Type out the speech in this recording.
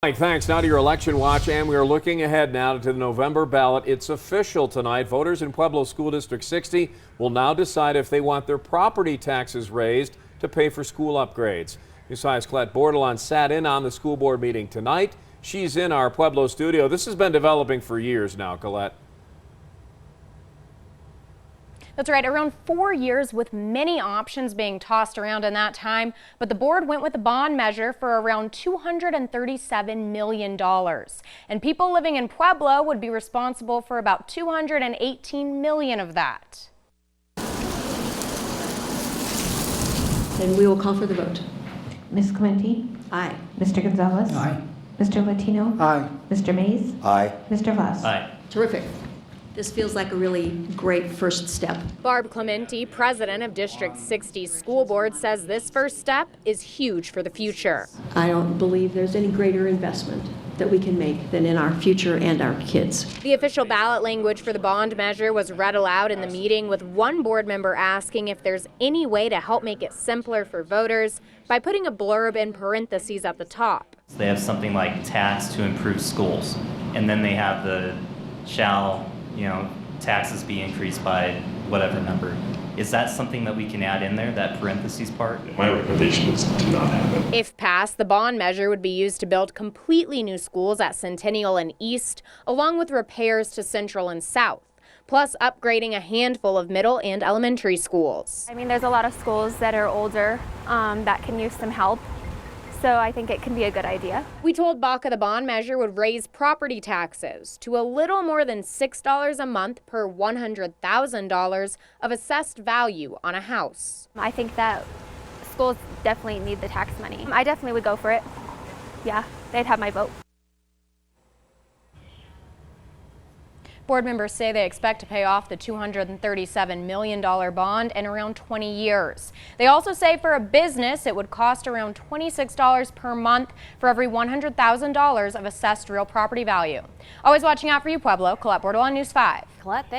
Mike, thanks. Now to your election watch, and we are looking ahead now to the November ballot. It's official tonight. Voters in Pueblo School District 60 will now decide if they want their property taxes raised to pay for school upgrades. News 5's Colette Bordelon sat in on the school board meeting tonight. She's in our Pueblo studio. This has been developing for years now, Colette. That's right, around 4 years with many options being tossed around in that time, but the board went with a bond measure for around $237 million. And people living in Pueblo would be responsible for about $218 million of that. Then we will call for the vote. Ms. Clementi? Aye. Mr. Gonzalez? Aye. Mr. Latino? Aye. Mr. Mays? Aye. Mr. Voss? Aye. Terrific. This feels like a really great first step. Barb Clementi, president of District 60's school board, says this first step is huge for the future. I don't believe there's any greater investment that we can make than in our future and our kids. The official ballot language for the bond measure was read aloud in the meeting, with one board member asking if there's any way to help make it simpler for voters by putting a blurb in parentheses at the top. They have something like tax to improve schools, and then they have the shall, taxes be increased by whatever number. Is that something that we can add in there, that parentheses part? My recommendation is to not have it. If passed, the bond measure would be used to build completely new schools at Centennial and East, along with repairs to Central and South, plus upgrading a handful of middle and elementary schools. I mean, there's a lot of schools that are older that can use some help. So I think it can be a good idea. We told Baca the bond measure would raise property taxes to a little more than $6 a month per $100,000 of assessed value on a house. I think that schools definitely need the tax money. I definitely would go for it. Yeah, they'd have my vote. Board members say they expect to pay off the $237 million bond in around 20 years. They also say for a business, it would cost around $26 per month for every $100,000 of assessed real property value. Always watching out for you, Pueblo. Colette Bordelon, News 5. Colette, thanks.